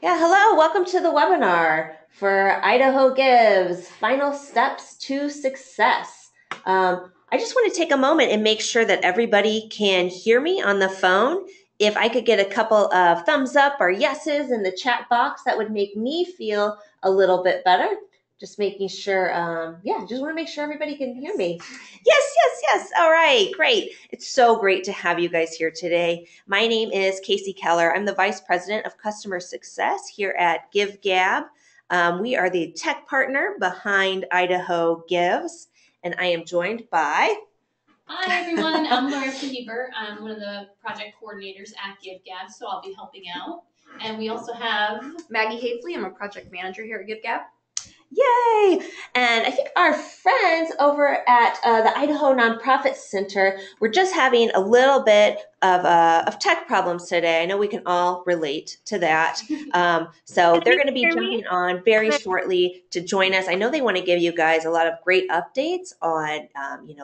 Yeah, hello. Welcome to the webinar for Idaho Gives Final Steps to Success. I just want to take a moment and make sure that everybody can hear me on the phone. If I could get a couple of thumbs up or yeses in the chat box, that would make me feel a little bit better. Just making sure, just want to make sure everybody can hear me. Yes. All right, great. It's so great to have you guys here today. My name is Casey Keller. I'm the Vice President of Customer Success here at GiveGab. We are the tech partner behind Idaho Gives, and I am joined by... Hi everyone, I'm Larissa Heber. I'm one of the project coordinators at GiveGab, so I'll be helping out. And we also have Maggie Haefley. I'm a project manager here at GiveGab. Yay! And I think our friends over at the Idaho Nonprofit Center were just having a little bit of tech problems today. I know we can all relate to that. So they're going to be jumping on very shortly to join us. I know they want to give you guys a lot of great updates on,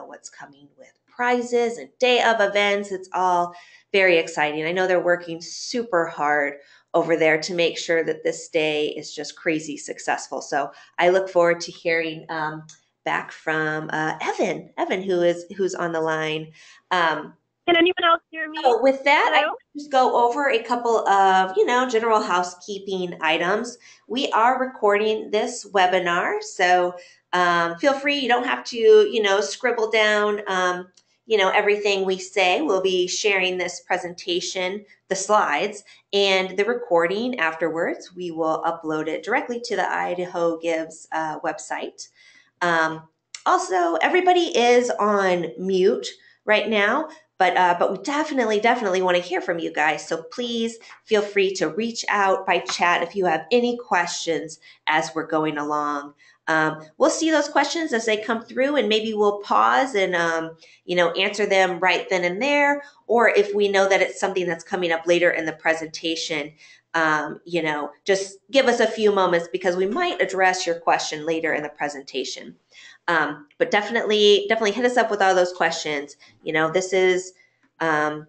what's coming with prizes and day of events. It's all very exciting. I know they're working super hard over there to make sure that this day is just crazy successful. So I look forward to hearing back from Evan, who's on the line. Can anyone else hear me? So with that, Hello? I can just go over a couple of, general housekeeping items. We are recording this webinar, so feel free. You don't have to, scribble down, everything we say. We'll be sharing this presentation, the slides, and the recording afterwards. We will upload it directly to the Idaho Gives website. Also, everybody is on mute right now, but we definitely want to hear from you guys. So please feel free to reach out by chat if you have any questions as we're going along. We'll see those questions as they come through, and maybe we'll pause and answer them right then and there. Or if we know that it's something that's coming up later in the presentation, just give us a few moments because we might address your question later in the presentation. But definitely hit us up with all those questions. This is, I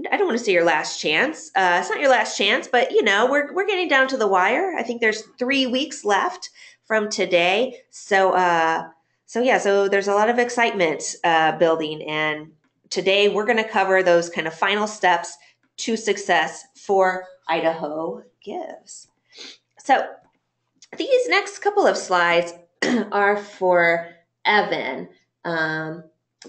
don't want to say your last chance. It's not your last chance, but we're getting down to the wire. I think there's 3 weeks left from today. So there's a lot of excitement building. And today we're going to cover those kind of final steps to success for Idaho Gives. So these next couple of slides are for Evan.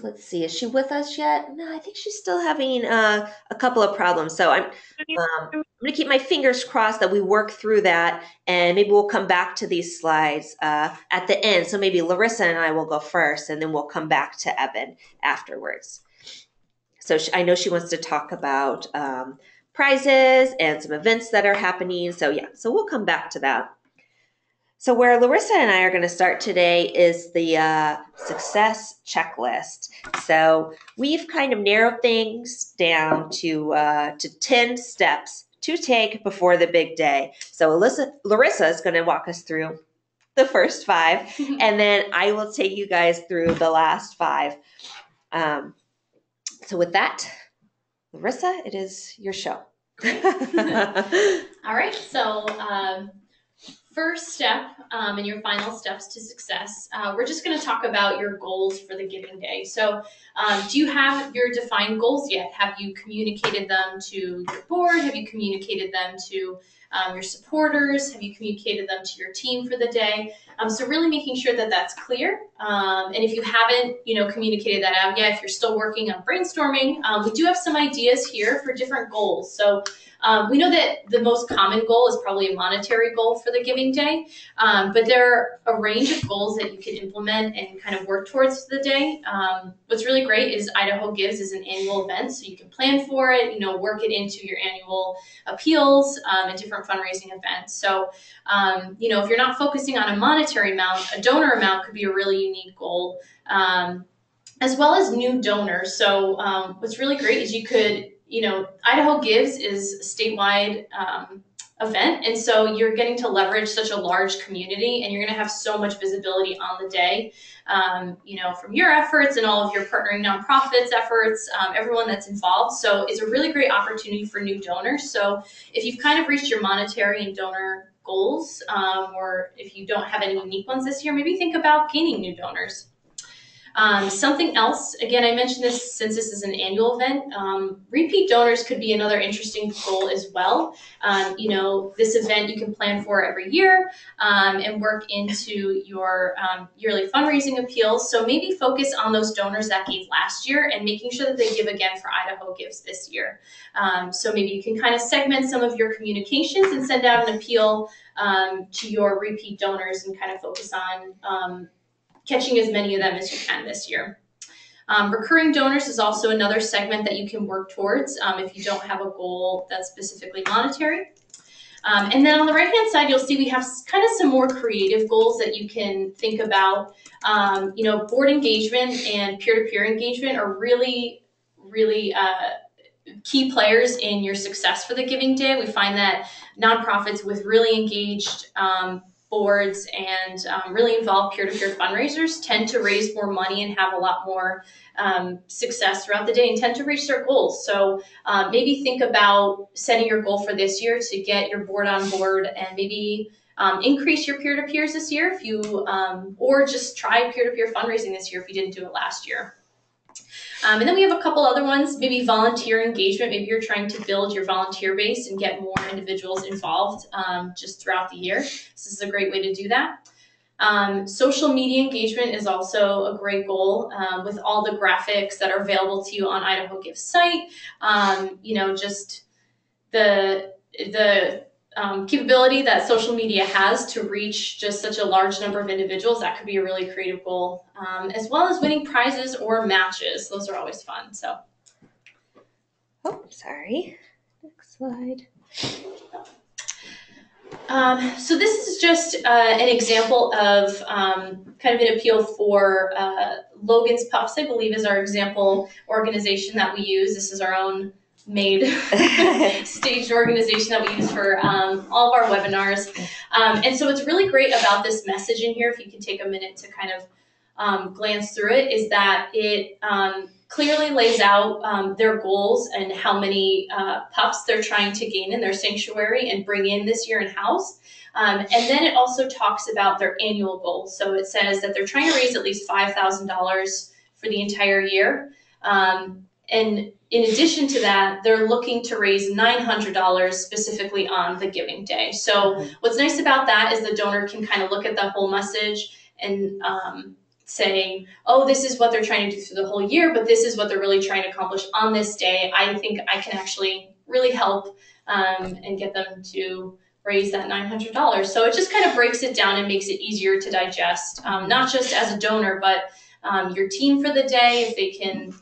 Let's see, is she with us yet? No, I think she's still having a couple of problems. So I'm going to keep my fingers crossed that we work through that, and maybe we'll come back to these slides at the end. So maybe Larissa and I will go first, and then we'll come back to Evan afterwards. So I know she wants to talk about prizes and some events that are happening. So we'll come back to that. So where Larissa and I are going to start today is the success checklist. So we've kind of narrowed things down to 10 steps to take before the big day. So Larissa is going to walk us through the first 5, and then I will take you guys through the last 5. So with that, Larissa, it is your show. All right, so first step and your final steps to success, we're just going to talk about your goals for the giving day. So do you have your defined goals yet? Have you communicated them to your board? Have you communicated them to your supporters? Have you communicated them to your team for the day? So really making sure that that's clear. And if you haven't, communicated that out yet, if you're still working on brainstorming, we do have some ideas here for different goals. So we know that the most common goal is probably a monetary goal for the giving day, but there are a range of goals that you can implement and kind of work towards the day. What's really great is Idaho Gives is an annual event, so you can plan for it, work it into your annual appeals and different fundraising events. So, if you're not focusing on a monetary amount, a donor amount could be a really unique goal, as well as new donors. So what's really great is you could, Idaho Gives is a statewide event. And so you're getting to leverage such a large community, and you're going to have so much visibility on the day, from your efforts and all of your partnering nonprofits efforts, everyone that's involved. So it's a really great opportunity for new donors. So if you've kind of reached your monetary and donor goals, or if you don't have any unique ones this year, maybe think about gaining new donors. Something else, again, I mentioned this since this is an annual event, repeat donors could be another interesting goal as well. This event you can plan for every year, and work into your yearly fundraising appeals. So maybe focus on those donors that gave last year and making sure that they give again for Idaho Gives this year. So maybe you can kind of segment some of your communications and send out an appeal to your repeat donors and kind of focus on catching as many of them as you can this year. Recurring donors is also another segment that you can work towards if you don't have a goal that's specifically monetary. And then on the right-hand side, you'll see we have kind of some more creative goals that you can think about. Board engagement and peer-to-peer engagement are really, really key players in your success for the Giving Day. We find that nonprofits with really engaged boards and really involved peer-to-peer fundraisers tend to raise more money and have a lot more success throughout the day and tend to reach their goals. So maybe think about setting your goal for this year to get your board on board and maybe increase your peer-to-peers this year if you, or just try peer-to-peer fundraising this year if you didn't do it last year. And then we have a couple other ones, maybe volunteer engagement. Maybe you're trying to build your volunteer base and get more individuals involved just throughout the year. This is a great way to do that. Social media engagement is also a great goal with all the graphics that are available to you on Idaho Gives site. Just the capability that social media has to reach just such a large number of individuals, that could be a really creative goal, as well as winning prizes or matches. Those are always fun. So, Sorry. Next slide. So this is just an example of kind of an appeal for Logan's Pups, I believe, is our example organization that we use. This is our own made staged organization that we use for all of our webinars. And so what's really great about this message in here, if you can take a minute to kind of glance through it, is that it clearly lays out their goals and how many pups they're trying to gain in their sanctuary and bring in this year in-house. And then it also talks about their annual goals. So it says that they're trying to raise at least $5,000 for the entire year. And in addition to that, they're looking to raise $900 specifically on the Giving Day. So what's nice about that is the donor can kind of look at the whole message and say, oh, this is what they're trying to do through the whole year, but this is what they're really trying to accomplish on this day. I think I can actually really help and get them to raise that $900. So it just kind of breaks it down and makes it easier to digest, not just as a donor, but your team for the day, if they can,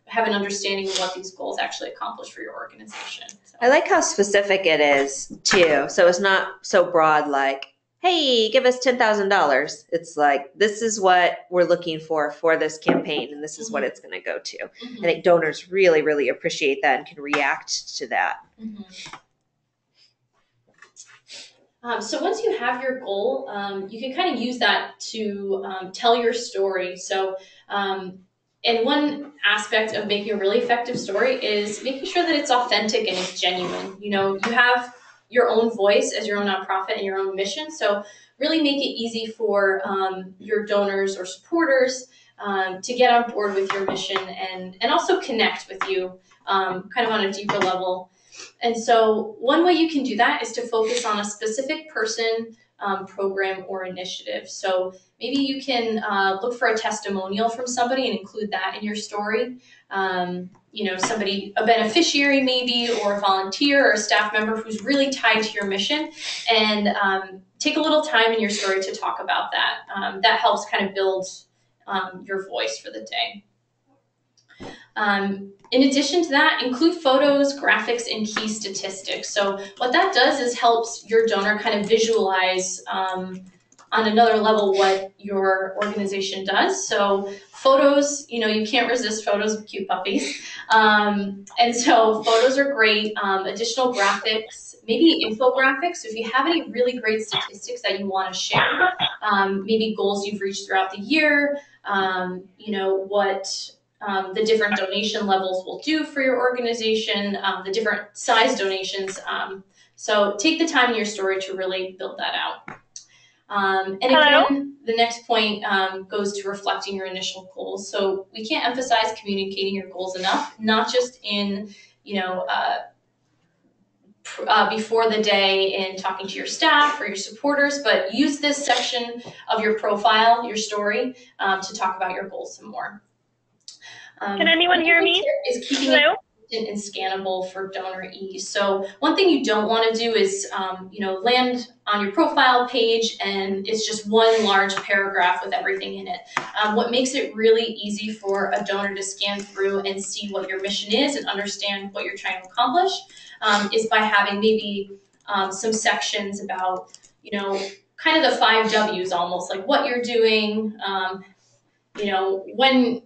have an understanding of what these goals actually accomplish for your organization. So. I like how specific it is too. So it's not so broad like, hey, give us $10,000. It's like, this is what we're looking for this campaign, and this is what it's going to go to. I think donors really, really appreciate that and can react to that. So once you have your goal, you can kind of use that to tell your story. So, and one aspect of making a really effective story is making sure that it's authentic and it's genuine. You have your own voice as your own nonprofit and your own mission. So really make it easy for your donors or supporters to get on board with your mission and also connect with you kind of on a deeper level. And so one way you can do that is to focus on a specific person, program, or initiative. So maybe you can look for a testimonial from somebody and include that in your story. Somebody, a beneficiary maybe, or a volunteer or a staff member who's really tied to your mission, and take a little time in your story to talk about that. That helps kind of build your voice for the day. In addition to that, include photos, graphics, and key statistics. So what that does is helps your donor kind of visualize on another level what your organization does. So photos, you can't resist photos of cute puppies. And so photos are great. Additional graphics maybe infographics. So if you have any really great statistics that you want to share, maybe goals you've reached throughout the year, what the different donation levels will do for your organization, the different size donations. So take the time in your story to really build that out. And again, the next point goes to reflecting your initial goals. So we can't emphasize communicating your goals enough, not just in, before the day in talking to your staff or your supporters, but use this section of your profile, your story, to talk about your goals some more. Can anyone hear me? Is keeping it consistent and scannable for donor ease. So one thing you don't want to do is, land on your profile page and it's just one large paragraph with everything in it. What makes it really easy for a donor to scan through and see what your mission is and understand what you're trying to accomplish is by having maybe some sections about, kind of the 5 W's almost, like what you're doing, when,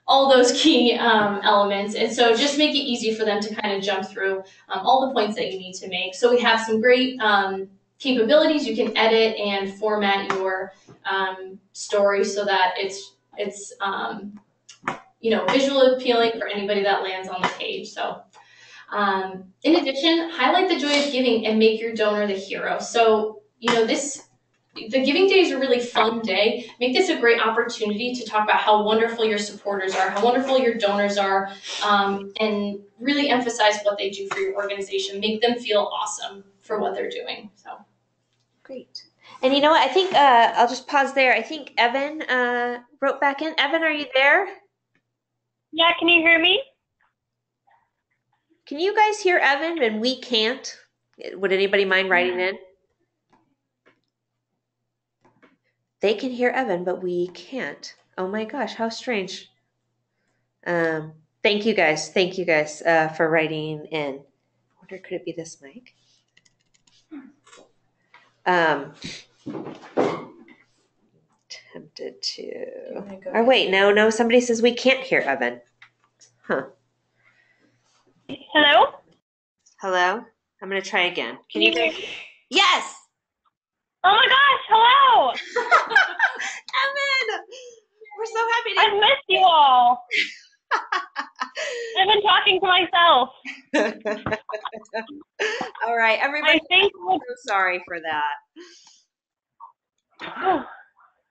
all those key elements. And so just make it easy for them to kind of jump through all the points that you need to make. So we have some great capabilities. You can edit and format your story so that it's visually appealing for anybody that lands on the page. So in addition, highlight the joy of giving and make your donor the hero. So, the Giving Day is a really fun day. Make this a great opportunity to talk about how wonderful your supporters are, how wonderful your donors are, and really emphasize what they do for your organization. Make them feel awesome for what they're doing. So, great. And you know what? I think I'll just pause there. I think Evan wrote back in. Evan, are you there? Yeah, can you hear me? Can you guys hear Evan and we can't? Would anybody mind writing in? They can hear Evan, but we can't. Oh my gosh, how strange. Thank you guys. Thank you guys for writing in. I wonder, could it be this mic? Tempted to. Oh wait, no. Somebody says we can't hear Evan. Huh. Hello? Hello? I'm going to try again. Can you hear me? Yes! Oh my gosh, hello! Evan! We're so happy to I've missed you all. I've been talking to myself. All right, everybody. I think I'm so sorry for that.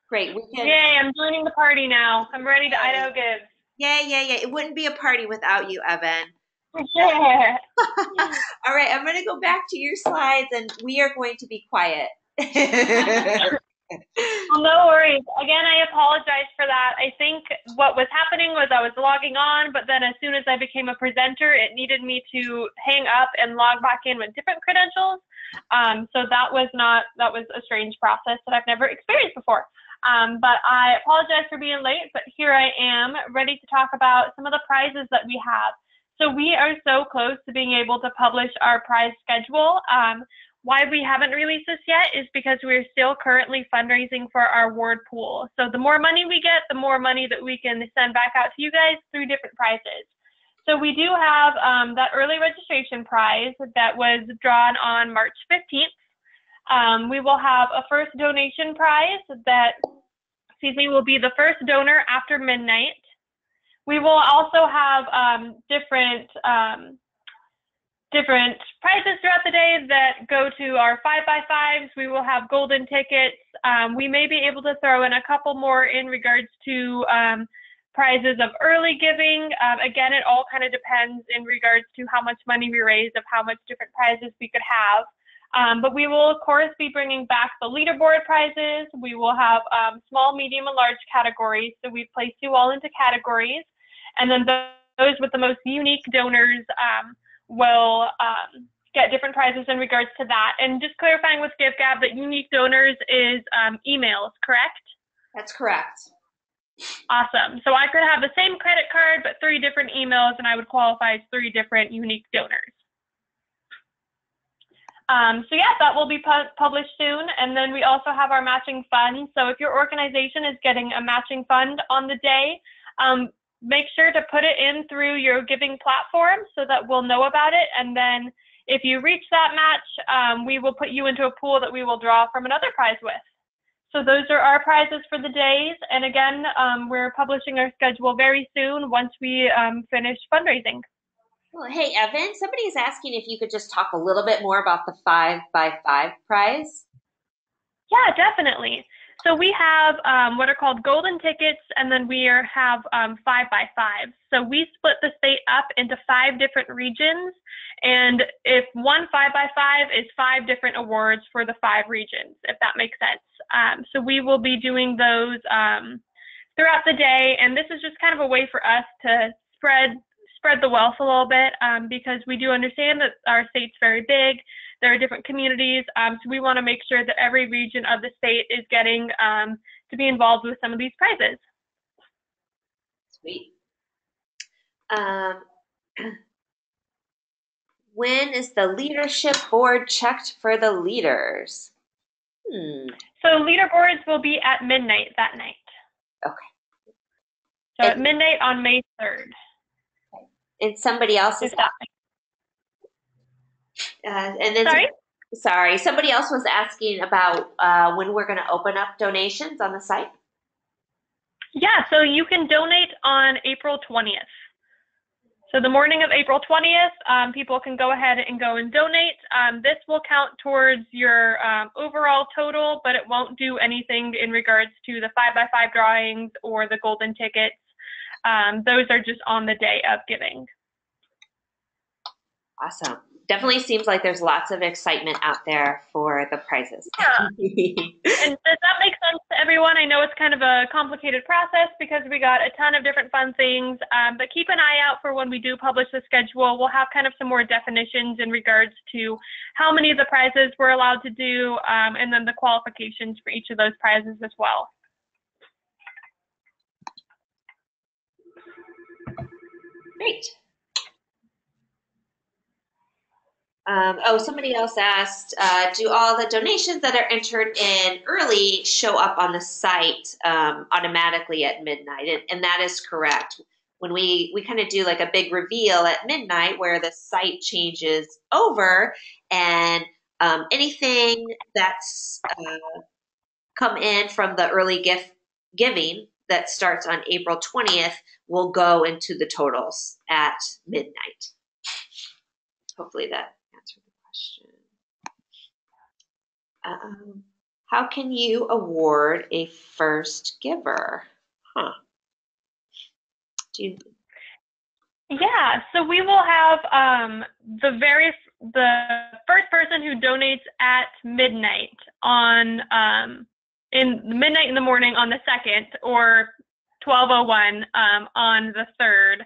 Great. We can. Yay, I'm joining the party now. I'm ready to Idaho Give. Yeah. It wouldn't be a party without you, Evan. Yeah. All right, I'm going to go back to your slides and we are going to be quiet. Well, no worries. Again, I apologize for that. I think what was happening was I was logging on, but then as soon as I became a presenter, it needed me to hang up and log back in with different credentials. So that was a strange process that I've never experienced before. But I apologize for being late, but here I am ready to talk about some of the prizes that we have. So we are so close to being able to publish our prize schedule. Why we haven't released this yet is because we're still currently fundraising for our award pool. So the more money we get, the more money that we can send back out to you guys through different prizes. So we do have that early registration prize that was drawn on March 15th. We will have a first donation prize that, will be the first donor after midnight. We will also have different prizes throughout the day that go to our 5x5s. We will have golden tickets. We may be able to throw in a couple more in regards to prizes of early giving. Again, it all kind of depends in regards to how much money we raise, of how much different prizes we could have. But we will, of course, be bringing back the leaderboard prizes. We will have small, medium, and large categories. So we've placed you all into categories. And then those with the most unique donors will get different prizes in regards to that. And just clarifying with GiveGab that unique donors is emails, correct? That's correct. Awesome. So I could have the same credit card, but 3 different emails, and I would qualify as 3 different unique donors. So yeah, that will be published soon. And then we also have our matching fund. So if your organization is getting a matching fund on the day, make sure to put it in through your giving platform so that we'll know about it. And then If you reach that match, we will put you into a pool that we will draw from another prize with. So those are our prizes for the days. And again, we're publishing our schedule very soon once we finish fundraising. Well, hey, Evan, somebody is asking if you could just talk a little bit more about the 5x5 prize. Yeah, definitely. So we have what are called golden tickets, and then we have 5x5. So we split the state up into 5 different regions, and if one 5x5 is 5 different awards for the 5 regions, if that makes sense. So we will be doing those throughout the day, and this is just kind of a way for us to spread the wealth a little bit, because we do understand that our state's very big. There are different communities, so we want to make sure that every region of the state is getting to be involved with some of these prizes. Sweet. When is the leadership board checked for the leaders? So leaderboards will be at midnight that night. Okay. So at midnight on May 3rd. And somebody else is and then sorry, somebody else was asking about when we're going to open up donations on the site. Yeah, so you can donate on April 20th. So the morning of April 20th, people can go ahead and go and donate. This will count towards your overall total, but it won't do anything in regards to the 5x5 drawings or the golden tickets. Those are just on the day of giving. Awesome. Definitely seems like there's lots of excitement out there for the prizes. Yeah. And does that make sense to everyone? I know it's kind of a complicated process because we got a ton of different fun things, but keep an eye out for when we do publish the schedule. We'll have kind of some more definitions in regards to how many of the prizes we're allowed to do, and then the qualifications for each of those prizes as well. Great. Somebody else asked, do all the donations that are entered in early show up on the site automatically at midnight? And that is correct. When we kind of do like a big reveal at midnight where the site changes over, and anything that's come in from the early gift giving that starts on April 20th will go into the totals at midnight. Hopefully that answered the question. How can you award a first giver? Yeah, so we will have the first person who donates at midnight on midnight in the morning on the 2nd, or 12:01 on the 3rd.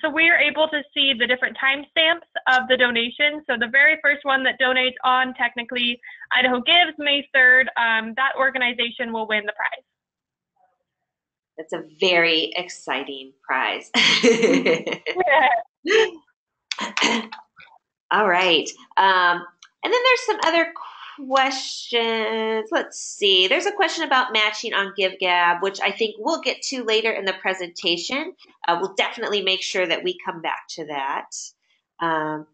So we are able to see the different timestamps of the donation. So the very first one that donates on technically Idaho Gives May 3rd, that organization will win the prize. That's a very exciting prize. All right. And then there's some other questions. Let's see. There's a question about matching on GiveGab, which I think we'll get to later in the presentation. We'll definitely make sure that we come back to that. And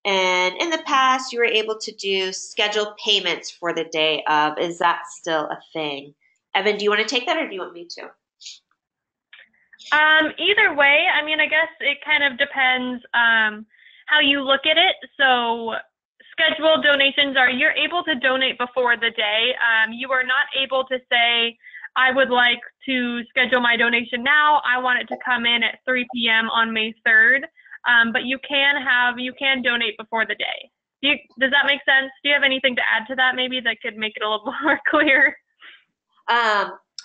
in the past, you were able to do scheduled payments for the day of. Is that still a thing? Evan, do you want to take that, or do you want me to? Either way, I mean, I guess it kind of depends how you look at it. So scheduled donations you're able to donate before the day. You are not able to say, I would like to schedule my donation now. I want it to come in at 3 p.m. on May 3rd. But you can donate before the day. Does that make sense? Do you have anything to add to that maybe that could make it a little more clear?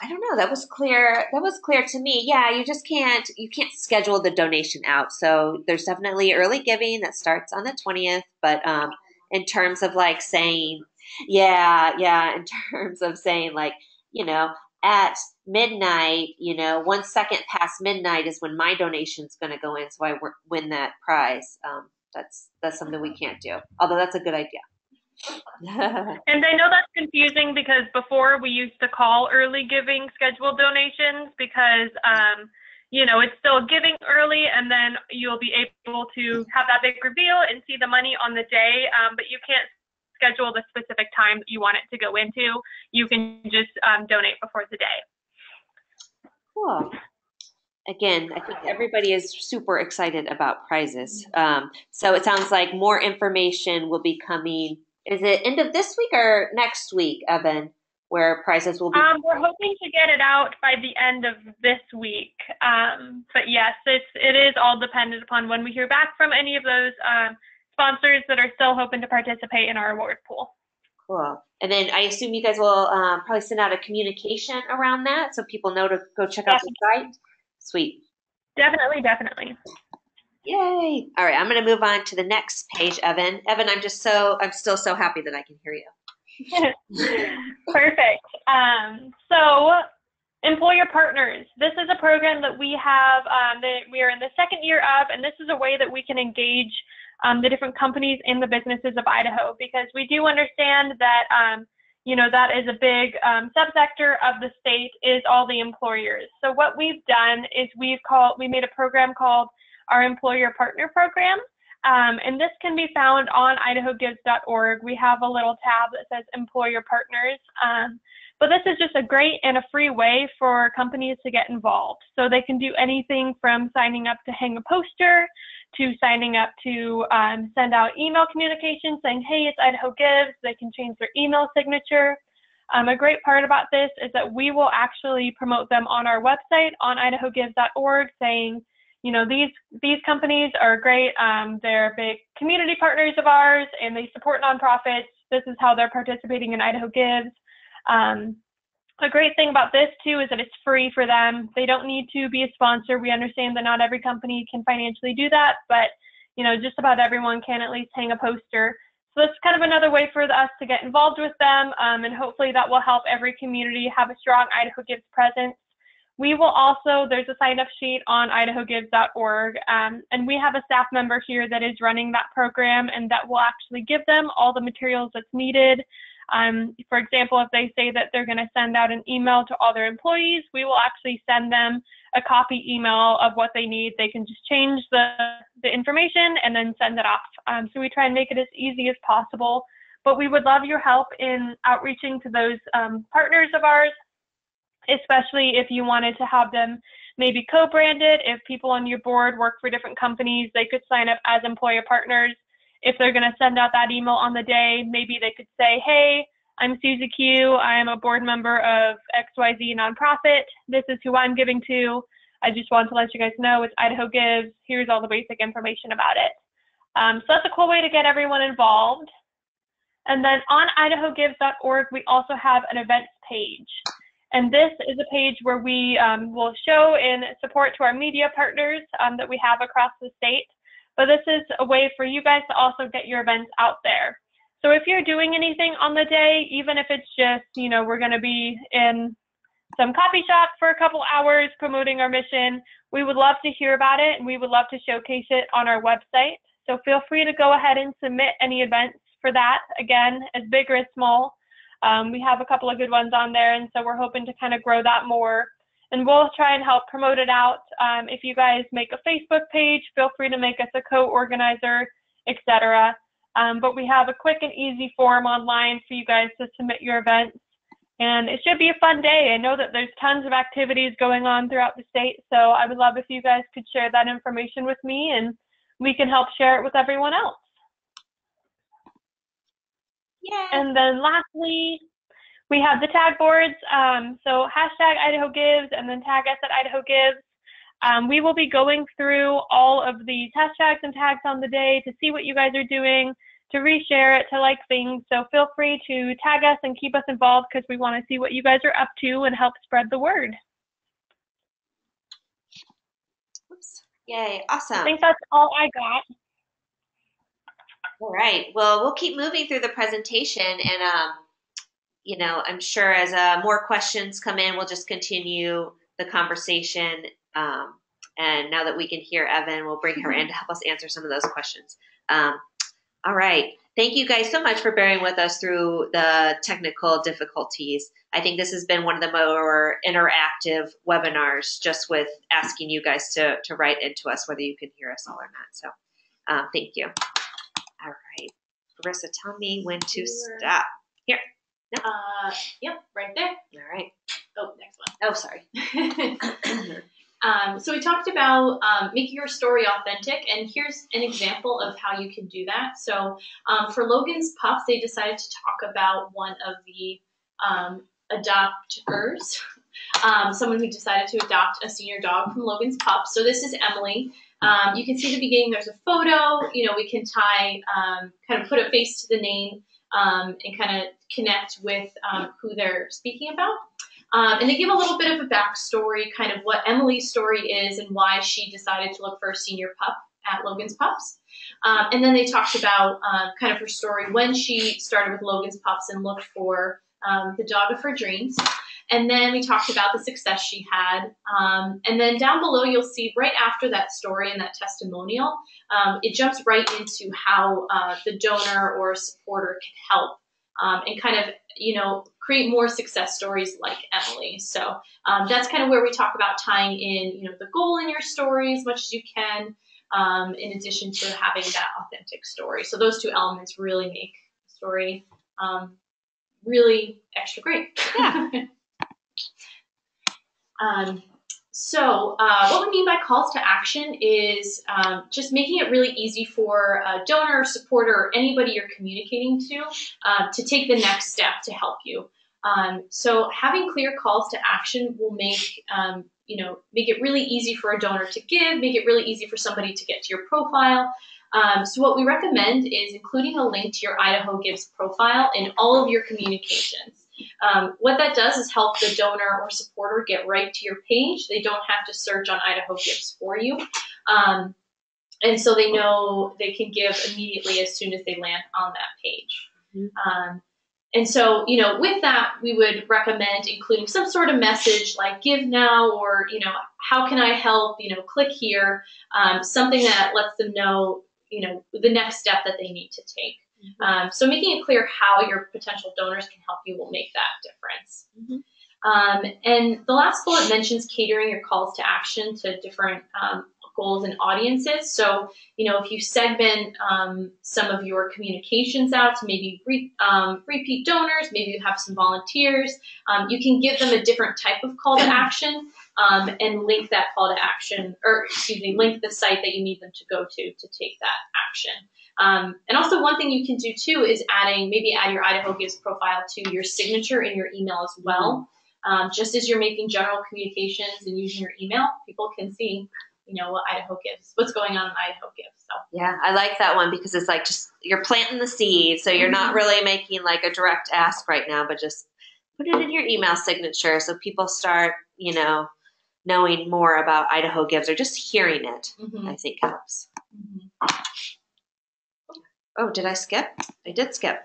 I don't know. That was clear. That was clear to me. Yeah, you can't schedule the donation out. So there's definitely early giving that starts on the 20th. But in terms of like saying, in terms of saying like, at midnight, 1 second past midnight is when my donation's going to go in, so I win that prize. That's something we can't do. Although that's a good idea. And I know that's confusing because before we used to call early giving scheduled donations because it's still giving early, and then you'll be able to have that big reveal and see the money on the day, but you can't schedule the specific time that you want it to go into. You can just donate before the day. Cool. Again, I think everybody is super excited about prizes. So it sounds like more information will be coming. Is it end of this week or next week, Evan, where prizes will be? We're hoping to get it out by the end of this week. But yes, it is all dependent upon when we hear back from any of those sponsors that are still hoping to participate in our award pool. Cool. And then I assume you guys will probably send out a communication around that so people know to go check out the site. Sweet. Definitely. Yay. All right, I'm going to move on to the next page, Evan. Evan, I'm still so happy that I can hear you. Perfect. So employer partners. This is a program that we have that we are in the second year of, and this is a way that we can engage the different companies in the businesses of Idaho, because we do understand that that is a big subsector of the state is all the employers. So what we've done is we made a program called our Employer Partner Program. And this can be found on idahogives.org. We have a little tab that says Employer Partners. But this is just a great and a free way for companies to get involved. So they can do anything from signing up to hang a poster to signing up to send out email communication saying, hey, it's Idaho Gives. They can change their email signature. A great part about this is that we will actually promote them on our website on idahogives.org saying, these companies are great. They're big community partners of ours and they support nonprofits. This is how they're participating in Idaho Gives. A great thing about this too is that it's free for them. They don't need to be a sponsor. We understand that not every company can financially do that, but just about everyone can at least hang a poster. So that's kind of another way for us to get involved with them, and hopefully that will help every community have a strong Idaho Gives presence. We will also, there's a sign-up sheet on idahogives.org, and we have a staff member here that is running that program, and that will actually give them all the materials that's needed. For example, if they say that they're going to send out an email to all their employees, we will actually send them a copy email of what they need. They can just change the information and then send it off. So we try and make it as easy as possible. But we would love your help in outreaching to those partners of ours, especially if you wanted to have them maybe co-branded. If people on your board work for different companies, they could sign up as employer partners. If they're going to send out that email on the day, maybe they could say, hey, I'm Susie Q. I am a board member of XYZ nonprofit. This is who I'm giving to. I just want to let you guys know it's Idaho Gives. Here's all the basic information about it. So that's a cool way to get everyone involved. And then on idahogives.org, we also have an events page. And this is a page where we will show in support to our media partners that we have across the state. But this is a way for you guys to also get your events out there. So if you're doing anything on the day, even if it's just, we're going to be in some coffee shop for a couple hours promoting our mission, we would love to hear about it and we would love to showcase it on our website. So feel free to go ahead and submit any events for that. Again, as big or as small. We have a couple of good ones on there, and so we're hoping to kind of grow that more. And we'll try and help promote it out. If you guys make a Facebook page, feel free to make us a co-organizer, etc. But we have a quick and easy form online for you guys to submit your events. And it should be a fun day. I know that there's tons of activities going on throughout the state, so I would love if you guys could share that information with me and we can help share it with everyone else. Yeah. And then lastly, we have the tag boards. So hashtag Idaho Gives and then tag us at Idaho Gives. We will be going through all of these hashtags and tags on the day to see what you guys are doing, to reshare it, to like things. So feel free to tag us and keep us involved because we want to see what you guys are up to and help spread the word. Oops. Yay, awesome. I think that's all I got. All right. Well, we'll keep moving through the presentation and, I'm sure as more questions come in, we'll just continue the conversation. And now that we can hear Evan, we'll bring her in to help us answer some of those questions. All right. Thank you guys so much for bearing with us through the technical difficulties. I think this has been one of the more interactive webinars, just with asking you guys to write into us whether you can hear us all or not. So thank you. All right. Marissa, tell me when to stop. Here. No. Yep, right there. All right. Oh, next one. Oh, sorry. So we talked about making your story authentic, and here's an example of how you can do that. So for Logan's Pups, they decided to talk about one of the adopters, someone who decided to adopt a senior dog from Logan's Pups. So this is Emily. You can see at the beginning there's a photo. You know, we can tie, kind of put a face to the name and kind of connect with who they're speaking about. And they give a little bit of a backstory, kind of what Emily's story is and why she decided to look for a senior pup at Logan's Pups. And then they talked about kind of her story when she started with Logan's Pups and looked for the dog of her dreams. And then we talked about the success she had. And then down below, you'll see right after that story and that testimonial, it jumps right into how the donor or supporter can help and kind of, you know, create more success stories like Emily. So that's kind of where we talk about tying in, you know, the goal in your story as much as you can, in addition to having that authentic story. So those two elements really make the story really extra great. Yeah. So what we mean by calls to action is just making it really easy for a donor, supporter, or anybody you're communicating to take the next step to help you. So having clear calls to action will make, you know, make it really easy for a donor to give, make it really easy for somebody to get to your profile. So what we recommend is including a link to your Idaho Gives profile in all of your communications. What that does is help the donor or supporter get right to your page. They don't have to search on Idaho Gives for you. And so they know they can give immediately as soon as they land on that page. Mm-hmm. And so, you know, with that, we would recommend including some sort of message like give now, or, you know, how can I help, you know, click here, something that lets them know, you know, the next step that they need to take. Mm-hmm. So making it clear how your potential donors can help you will make that difference. Mm-hmm. And the last bullet mentions catering your calls to action to different goals and audiences. So, you know, if you segment some of your communications out to maybe repeat donors, maybe you have some volunteers, you can give them a different type of call to action and link that call to action, or excuse me, link the site that you need them to go to take that action. And also one thing you can do too is maybe add your Idaho Gives profile to your signature in your email as well. Just as you're making general communications and using your email, people can see, you know, what Idaho Gives, what's going on in Idaho Gives. So yeah, I like that one because it's like just you're planting the seed. So you're not really making like a direct ask right now, but just put it in your email signature so people start, you know, knowing more about Idaho Gives or just hearing it. Mm-hmm. I think helps. Mm-hmm. Oh, did I skip? I did skip.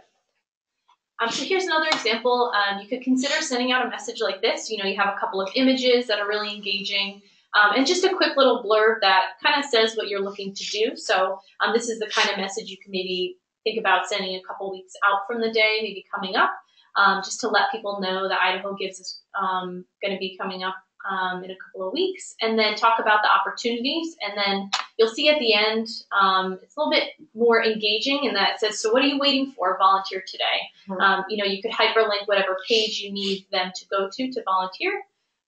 So here's another example. You could consider sending out a message like this. You know, you have a couple of images that are really engaging, and just a quick little blurb that kind of says what you're looking to do. So this is the kind of message you can maybe think about sending a couple weeks out from the day, maybe coming up, just to let people know that Idaho Gives is going to be coming up in a couple of weeks, and then talk about the opportunities. And then you'll see at the end, it's a little bit more engaging in that it says, so what are you waiting for? Volunteer today. Mm-hmm. You know, you could hyperlink whatever page you need them to go to volunteer,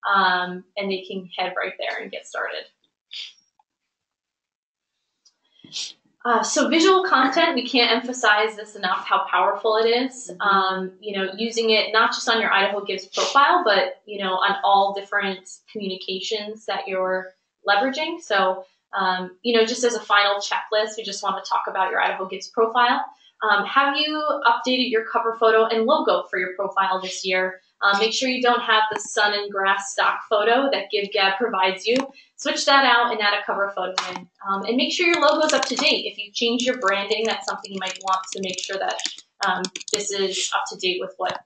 and they can head right there and get started. So visual content, we can't emphasize this enough, how powerful it is. You know, using it not just on your Idaho Gives profile, but, you know, on all different communications that you're leveraging. So, you know, just as a final checklist, we just want to talk about your Idaho Gives profile. Have you updated your cover photo and logo for your profile this year? Make sure you don't have the sun and grass stock photo that GiveGab provides you. Switch that out and add a cover photo in. And make sure your logo is up to date. If you change your branding, that's something you might want to make sure that this is up to date with what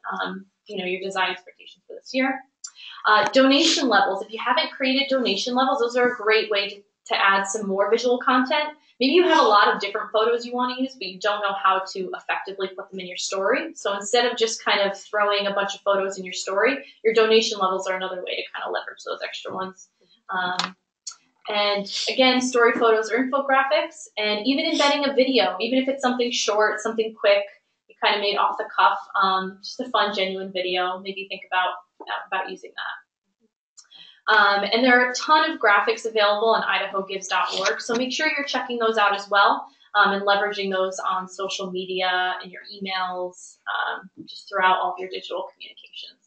you know, your design expectations for this year. Donation levels. If you haven't created donation levels, those are a great way to add some more visual content. Maybe you have a lot of different photos you want to use, but you don't know how to effectively put them in your story. So instead of just kind of throwing a bunch of photos in your story, your donation levels are another way to kind of leverage those extra ones. And again, story photos or infographics, and even embedding a video, even if it's something short, something quick, you kind of made off the cuff, just a fun, genuine video. Maybe think about using that. And there are a ton of graphics available on idahogives.org, so make sure you're checking those out as well, and leveraging those on social media and your emails, just throughout all of your digital communications.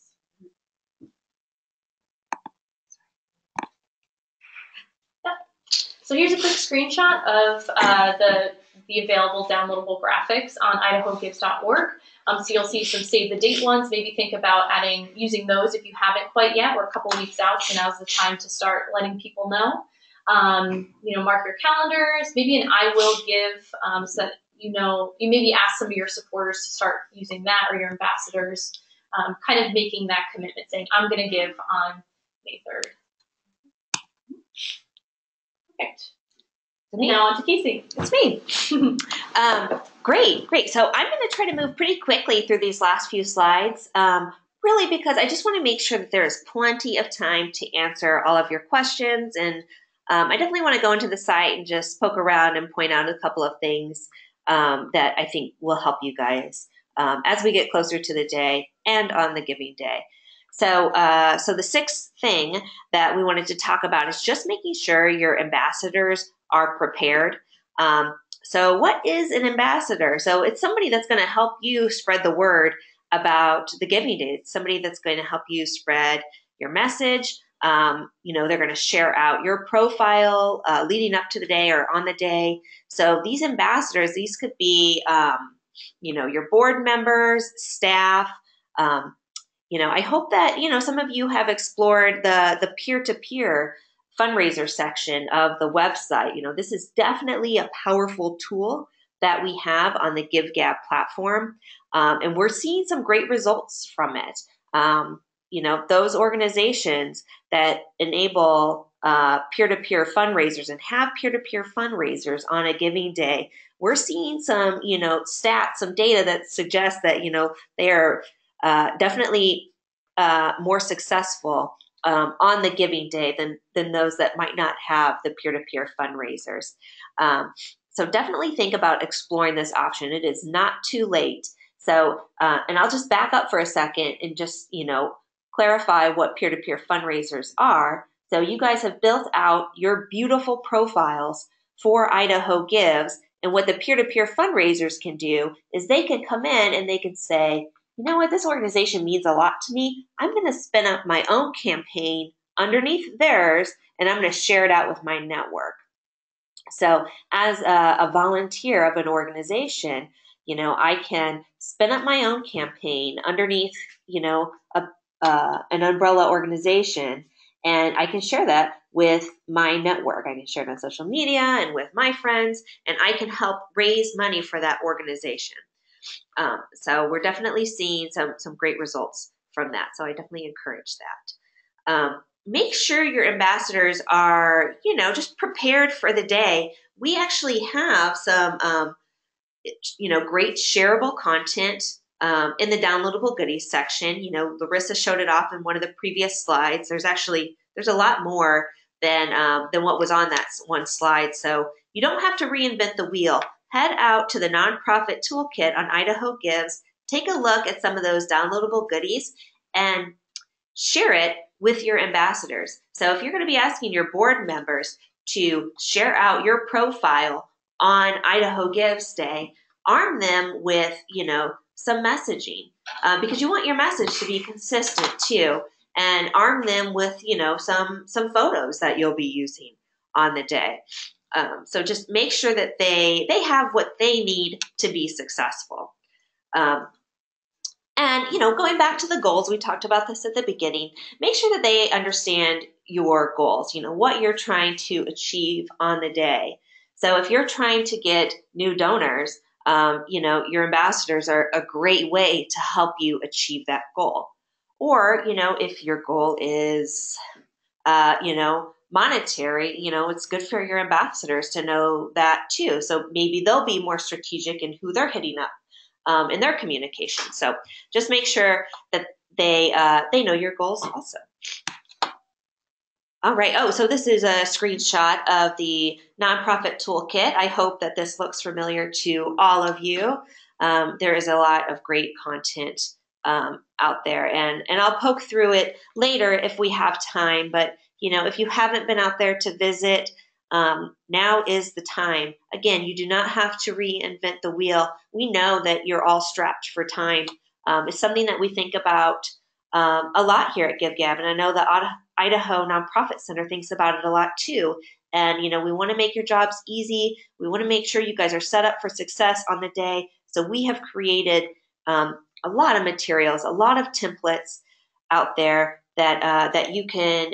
So here's a quick screenshot of the available downloadable graphics on idahogives.org. So you'll see some save the date ones. Maybe think about using those if you haven't quite yet. We're a couple weeks out, so now's the time to start letting people know. Mark your calendars. Maybe an I will give, so that you maybe ask some of your supporters to start using that, or your ambassadors, kind of making that commitment, saying I'm going to give on May 3rd. Perfect. Now on to Casey. It's me. Great. So I'm going to try to move pretty quickly through these last few slides, really because I just want to make sure that there is plenty of time to answer all of your questions. And I definitely want to go into the site and just poke around and point out a couple of things that I think will help you guys as we get closer to the day and on the giving day. So the sixth thing that we wanted to talk about is just making sure your ambassadors are prepared. So what is an ambassador? So it's somebody that's going to help you spread the word about the giving day. It's somebody that's going to help you spread your message. They're going to share out your profile leading up to the day or on the day. So these ambassadors, these could be, your board members, staff. I hope that, some of you have explored the peer-to-peer fundraiser section of the website. This is definitely a powerful tool that we have on the GiveGab platform, and we're seeing some great results from it. Those organizations that enable peer-to-peer fundraisers and have peer-to-peer fundraisers on a giving day, we're seeing some, stats, some data that suggests that, they are definitely more successful on the giving day than those that might not have the peer-to-peer fundraisers. So definitely think about exploring this option. It is not too late. So, and I'll just back up for a second and just, clarify what peer-to-peer fundraisers are. So you guys have built out your beautiful profiles for Idaho Gives, and what the peer-to-peer fundraisers can do is they can come in and they can say, you know what, this organization means a lot to me. I'm going to spin up my own campaign underneath theirs, and I'm going to share it out with my network. So as a volunteer of an organization, I can spin up my own campaign underneath, an umbrella organization, and I can share that with my network. I can share it on social media and with my friends, and I can help raise money for that organization. So we're definitely seeing some great results from that. So I definitely encourage that. Make sure your ambassadors are, just prepared for the day. We actually have some, great shareable content in the downloadable goodies section. Larissa showed it off in one of the previous slides. There's a lot more than what was on that one slide. So you don't have to reinvent the wheel. Head out to the Nonprofit Toolkit on Idaho Gives, take a look at some of those downloadable goodies, and share it with your ambassadors. So if you're going to be asking your board members to share out your profile on Idaho Gives Day, arm them with, some messaging, because you want your message to be consistent too, and arm them with, some photos that you'll be using on the day. So just make sure that they have what they need to be successful. And, going back to the goals, we talked about this at the beginning, make sure that they understand your goals, what you're trying to achieve on the day. So if you're trying to get new donors, your ambassadors are a great way to help you achieve that goal. Or, if your goal is, monetary, it's good for your ambassadors to know that too. So maybe they'll be more strategic in who they're hitting up in their communication. So just make sure that they know your goals also. All right. Oh, so this is a screenshot of the nonprofit toolkit. I hope that this looks familiar to all of you. There is a lot of great content out there, and I'll poke through it later if we have time. But if you haven't been out there to visit, now is the time. Again, you do not have to reinvent the wheel. We know that you're all strapped for time. It's something that we think about a lot here at GiveGab, and I know the Idaho Nonprofit Center thinks about it a lot too. And we want to make your jobs easy. We want to make sure you guys are set up for success on the day. So we have created a lot of materials, a lot of templates out there that you can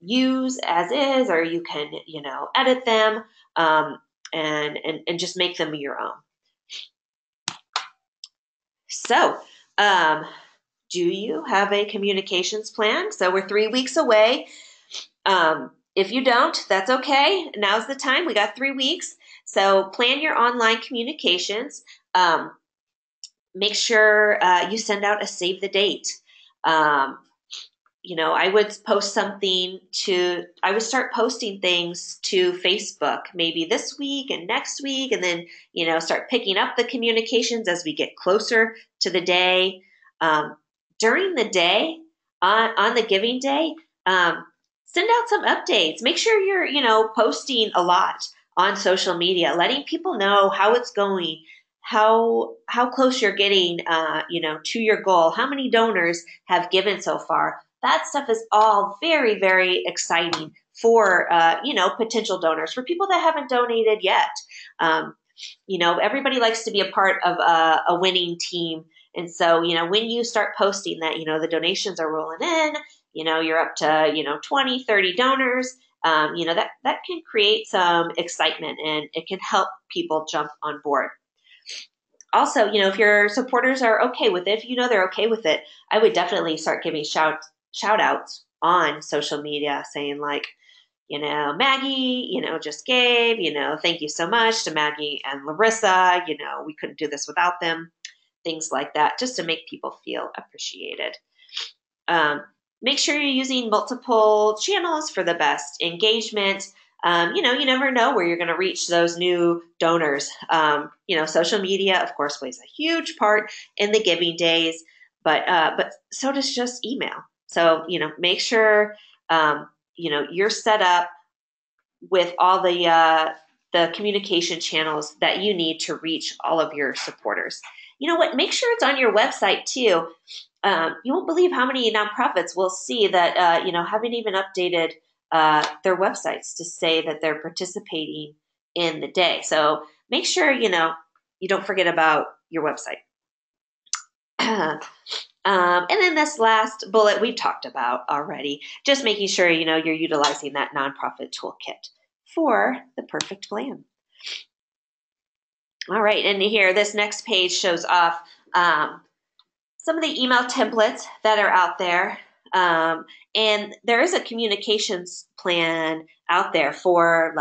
use as is, or you can edit them and just make them your own. So. Do you have a communications plan? So we're 3 weeks away. If you don't, that's okay. Now's the time. We got 3 weeks. So plan your online communications. Make sure you send out a save the date. I would start posting things to Facebook maybe this week and next week, and then, start picking up the communications as we get closer to the day. During the day, on the giving day, send out some updates. Make sure you're, posting a lot on social media, letting people know how it's going, how close you're getting, to your goal, how many donors have given so far. That stuff is all very, very exciting for, potential donors, for people that haven't donated yet. Everybody likes to be a part of a winning team. And so, when you start posting that, the donations are rolling in, you're up to, 20, 30 donors, that can create some excitement, and it can help people jump on board. Also, if your supporters are okay with it, if they're okay with it, I would definitely start giving shout outs on social media saying like, Maggie, just gave, thank you so much to Maggie and Larissa, we couldn't do this without them. Things like that, just to make people feel appreciated. Make sure you're using multiple channels for the best engagement. You never know where you're going to reach those new donors. Social media, of course, plays a huge part in the giving days, but so does just email. So, make sure, you're set up with all the communication channels that you need to reach all of your supporters. You know what? Make sure it's on your website too. You won't believe how many nonprofits will see that, haven't even updated their websites to say that they're participating in the day. So make sure, you don't forget about your website. And then this last bullet we've talked about already, just making sure, you're utilizing that nonprofit toolkit for the perfect plan. All right, and here, this next page shows off some of the email templates that are out there. And there is a communications plan out there for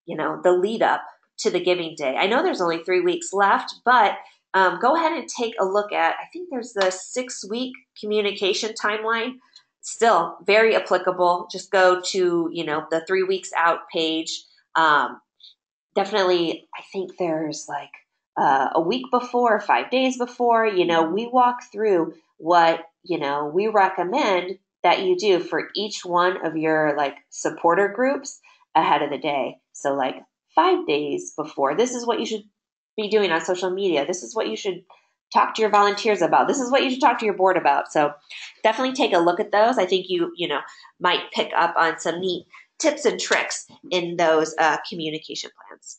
the lead up to the giving day. I know there's only 3 weeks left, but go ahead and take a look at, I think there's the 6-week communication timeline. Still very applicable. Just go to, the 3 weeks out page. Definitely, I think there's a week before, 5 days before, we walk through what, we recommend that you do for each one of your supporter groups ahead of the day. So 5 days before, this is what you should be doing on social media. This is what you should talk to your volunteers about. This is what you should talk to your board about. So definitely take a look at those. I think you might pick up on some neat tips and tricks in those communication plans.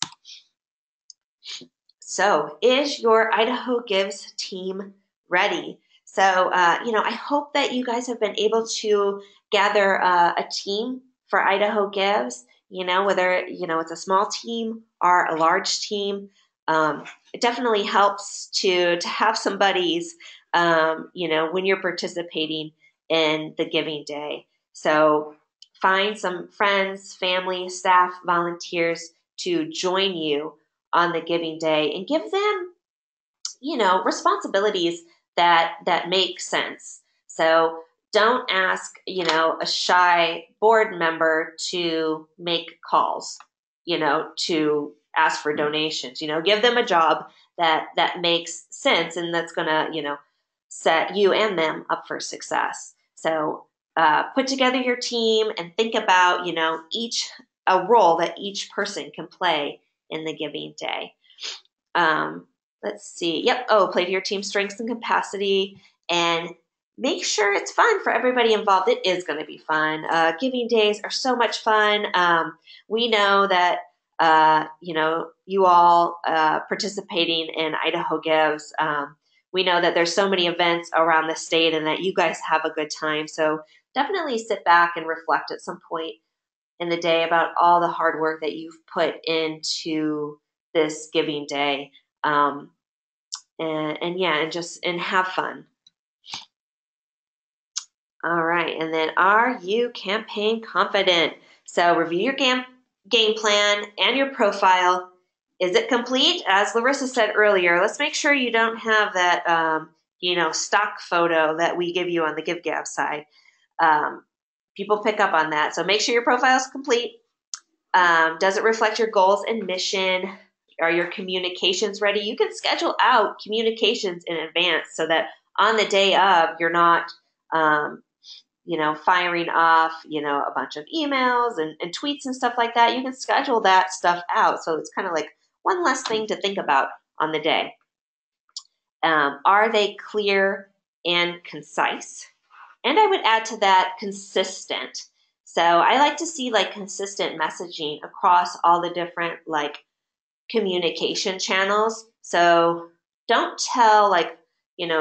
So is your Idaho Gives team ready? So, I hope that you guys have been able to gather a team for Idaho Gives, whether, it's a small team or a large team. It definitely helps to have some buddies, when you're participating in the giving day. So find some friends, family, staff, volunteers to join you on the giving day and give them, responsibilities that make sense. So don't ask, a shy board member to make calls, to ask for donations. Give them a job that makes sense and that's going to, set you and them up for success. So put together your team and think about, each a role that each person can play in the giving day. Let's see. Yep. Oh, play to your team's strengths and capacity, and make sure it's fun for everybody involved. It is going to be fun. Giving days are so much fun. We know that, you all participating in Idaho Gives. We know that there's so many events around the state and that you guys have a good time. So definitely sit back and reflect at some point in the day about all the hard work that you've put into this giving day. And have fun. All right. And then, are you campaign confident? So review your game plan and your profile. Is it complete? As Larissa said earlier, let's make sure you don't have that, stock photo that we give you on the GiveGab side. People pick up on that. So make sure your profile is complete. Does it reflect your goals and mission? Are your communications ready? You can schedule out communications in advance so that on the day of, you're not, firing off, a bunch of emails and tweets and stuff like that. You can schedule that stuff out. So it's kind of like one less thing to think about on the day. Are they clear and concise? And I would add to that consistent. So I like to see consistent messaging across all the different communication channels. So don't tell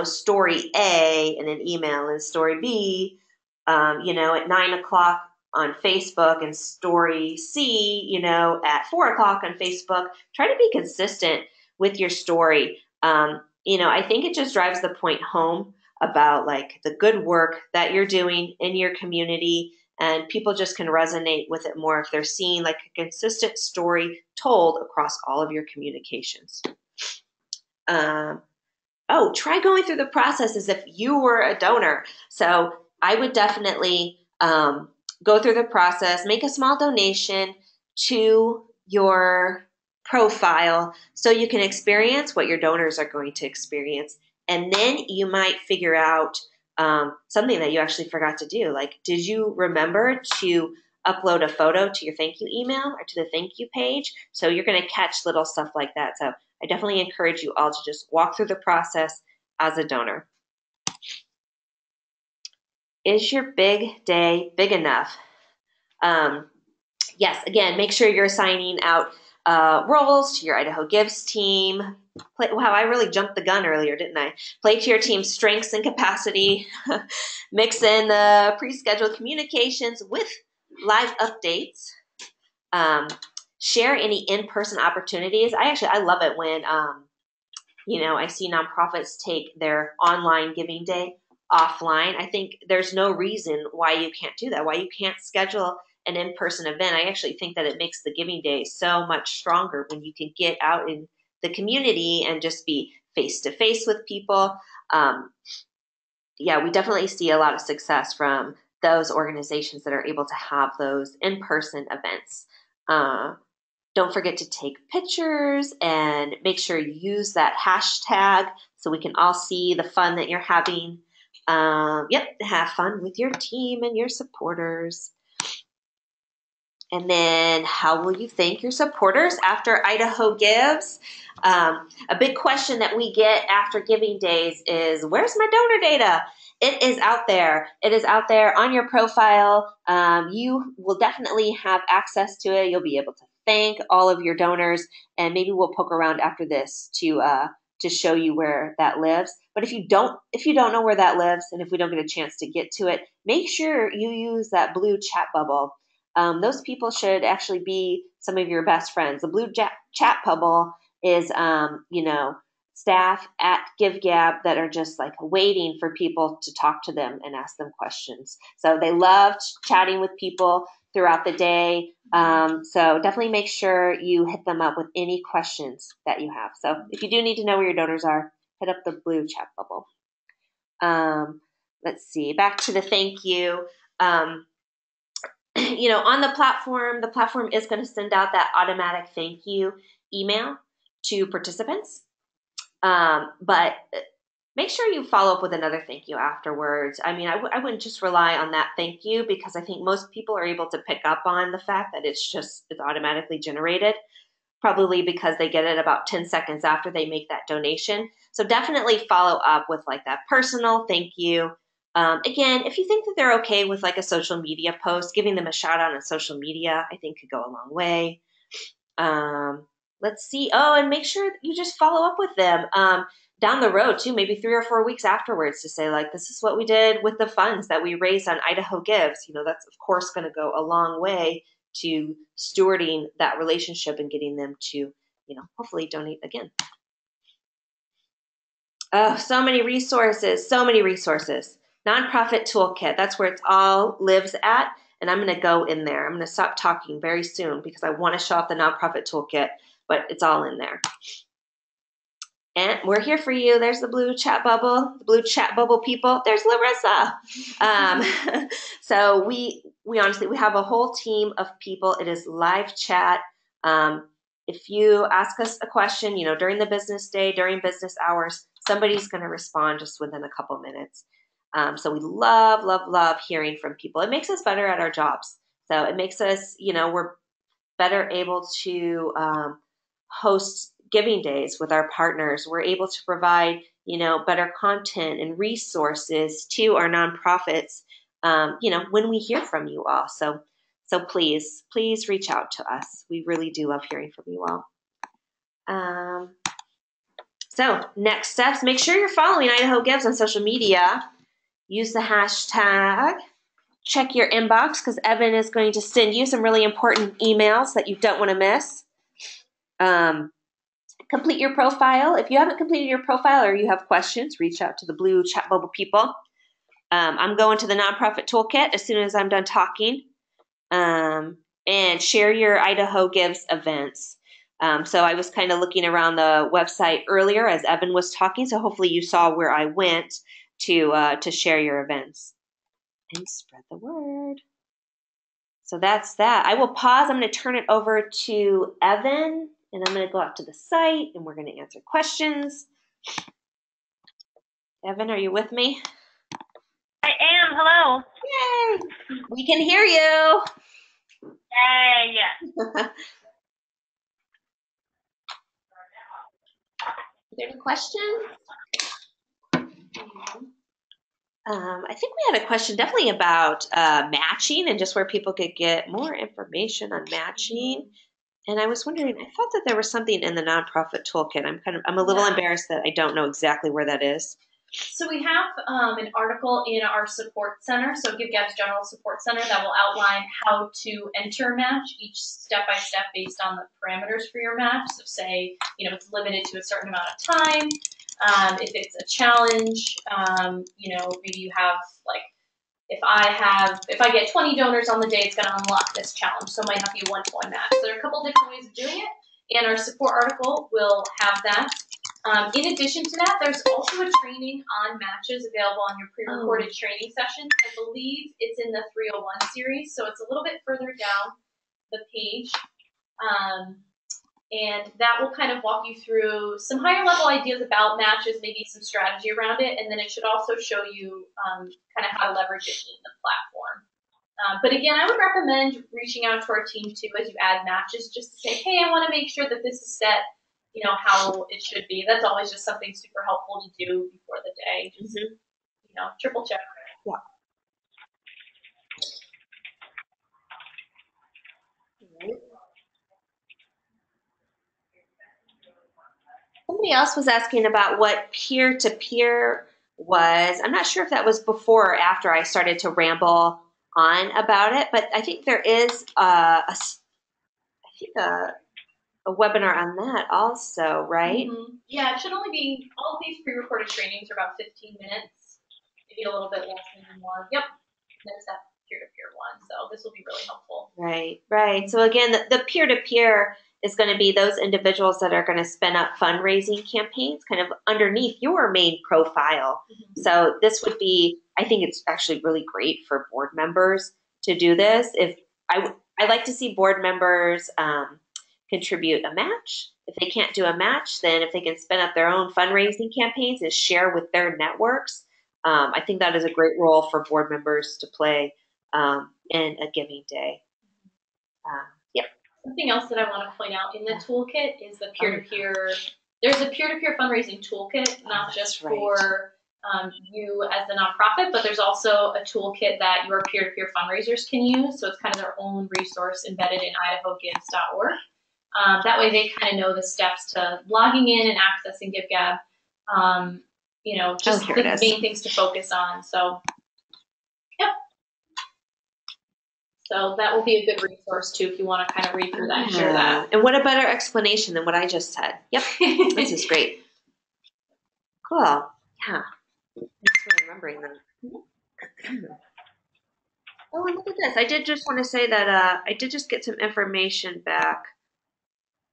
story A in an email and story B, at 9:00 on Facebook and story C, at 4:00 on Facebook. Try to be consistent with your story. I think it just drives the point home about the good work that you're doing in your community, and people just can resonate with it more if they're seeing a consistent story told across all of your communications. Try going through the process as if you were a donor. So I would definitely go through the process, make a small donation to your profile so you can experience what your donors are going to experience. And then you might figure out something that you actually forgot to do. Did you remember to upload a photo to your thank you email or to the thank you page? So you're going to catch little stuff like that. So I definitely encourage you all to just walk through the process as a donor. Is your big day big enough? Yes, again, make sure you're assigning out roles to your Idaho Gives team. Wow, I really jumped the gun earlier, didn't I? Play to your team's strengths and capacity. Mix in the pre-scheduled communications with live updates. Share any in-person opportunities. I love it when, I see nonprofits take their online giving day offline. I think there's no reason why you can't do that, why you can't schedule an in-person event. I actually think that it makes the giving day so much stronger when you can get out in the community and just be face-to-face with people. We definitely see a lot of success from those organizations that are able to have those in-person events. Don't forget to take pictures and make sure you use that hashtag so we can all see the fun that you're having. Have fun with your team and your supporters. And then how will you thank your supporters after Idaho Gives? A big question that we get after giving days is, where's my donor data? It is out there. It is out there on your profile. You will definitely have access to it. You'll be able to thank all of your donors, and maybe we'll poke around after this to show you where that lives. But if you don't know where that lives, and if we don't get a chance to get to it, make sure you use that blue chat bubble. Those people should actually be some of your best friends. The blue chat bubble is, staff at GiveGab that are just like waiting for people to talk to them and ask them questions. So they loved chatting with people throughout the day. So definitely make sure you hit them up with any questions that you have. So if you do need to know where your donors are, hit up the blue chat bubble. Let's see, back to the thank you. On the platform is going to send out that automatic thank you email to participants. But make sure you follow up with another thank you afterwards. I mean, I wouldn't just rely on that thank you, because I think most people are able to pick up on the fact that it's automatically generated, probably because they get it about 10 seconds after they make that donation. So definitely follow up with like that personal thank you. Again, if you think that they're okay with like a social media post, giving them a shout out on social media, I think could go a long way. Let's see. Oh, and make sure that you just follow up with them down the road too, maybe 3 or 4 weeks afterwards, to say like, this is what we did with the funds that we raised on Idaho Gives. That's of course going to go a long way to stewarding that relationship and getting them to, hopefully donate again. Oh, so many resources. Nonprofit Toolkit. That's where it all lives at. And I'm going to go in there. I'm going to stop talking very soon because I want to show off the Nonprofit Toolkit, but it's all in there. And we're here for you. There's the blue chat bubble people. There's Larissa. So we honestly, we have a whole team of people. It is live chat. If you ask us a question, during the business day, during business hours, somebody's going to respond just within a couple minutes. So we love hearing from people. It makes us better at our jobs. So it makes us, we're better able to host giving days with our partners. We're able to provide, better content and resources to our nonprofits, when we hear from you all. So please reach out to us. We really do love hearing from you all. So next steps, make sure you're following Idaho Gives on social media. Use the hashtag, check your inbox, because Evan is going to send you some really important emails that you don't want to miss. Complete your profile. If you haven't completed your profile or you have questions, reach out to the blue chat bubble people. I'm going to the Nonprofit Toolkit as soon as I'm done talking. And share your Idaho Gives events. So I was kind of looking around the website earlier as Evan was talking, so hopefully you saw where I went to share your events and spread the word. So that's that. I will pause. I'm going to turn it over to Evan, and I'm going to go out to the site, and we're going to answer questions. Evan, are you with me? I am. Hello. Yay! We can hear you. Yay, yes. Is there any questions? I think we had a question definitely about matching and just where people could get more information on matching. And I was wondering, I thought that there was something in the Nonprofit Toolkit. I'm a little embarrassed that I don't know exactly where that is. So we have an article in our support center, so GiveGab's General Support Center, that will outline how to enter match, each step by step based on the parameters for your match. So say, it's limited to a certain amount of time. If it's a challenge, maybe you have like, if I get 20 donors on the day, it's going to unlock this challenge. So it might not be a one-to-one match. So there are a couple different ways of doing it, and our support article will have that. In addition to that, there's also a training on matches available on your pre-recorded training session. I believe it's in the 301 series, so it's a little bit further down the page. And that will kind of walk you through some higher level ideas about matches, maybe some strategy around it, and then it should also show you kind of how to leverage it in the platform. But again, I would recommend reaching out to our team too as you add matches, just to say, hey, I want to make sure that this is set how it should be. That's always just something super helpful to do before the day. Just, triple check. Yeah. Somebody else was asking about what peer-to-peer was. I'm not sure if that was before or after I started to ramble on about it, but I think there is a a webinar on that also, right? Yeah, it should only be, all of these pre-recorded trainings are about 15 minutes, maybe a little bit less, maybe more. Yep, there's that peer-to-peer one, so this will be really helpful. Right, right. So again, the peer-to-peer is going to be those individuals that are going to spin up fundraising campaigns kind of underneath your main profile. So this would be, I think it's actually really great for board members to do this. If I like to see board members contribute a match. If they can't do a match, then if they can spin up their own fundraising campaigns and share with their networks, I think that is a great role for board members to play in a giving day. Yep. Something else that I want to point out in the toolkit is the peer-to-peer. There's a peer-to-peer fundraising toolkit, not just for you as the nonprofit, but there's also a toolkit that your peer-to-peer fundraisers can use. So it's kind of their own resource embedded in idahogives.org. That way they kind of know the steps to logging in and accessing GiveGab. Just the main things to focus on. So, yep. So that will be a good resource too if you want to kind of read through that and share that. And what a better explanation than what I just said. Yep, this is great. Cool. Yeah. Thanks for remembering that. Oh, and look at this. I did just want to say that I did just get some information back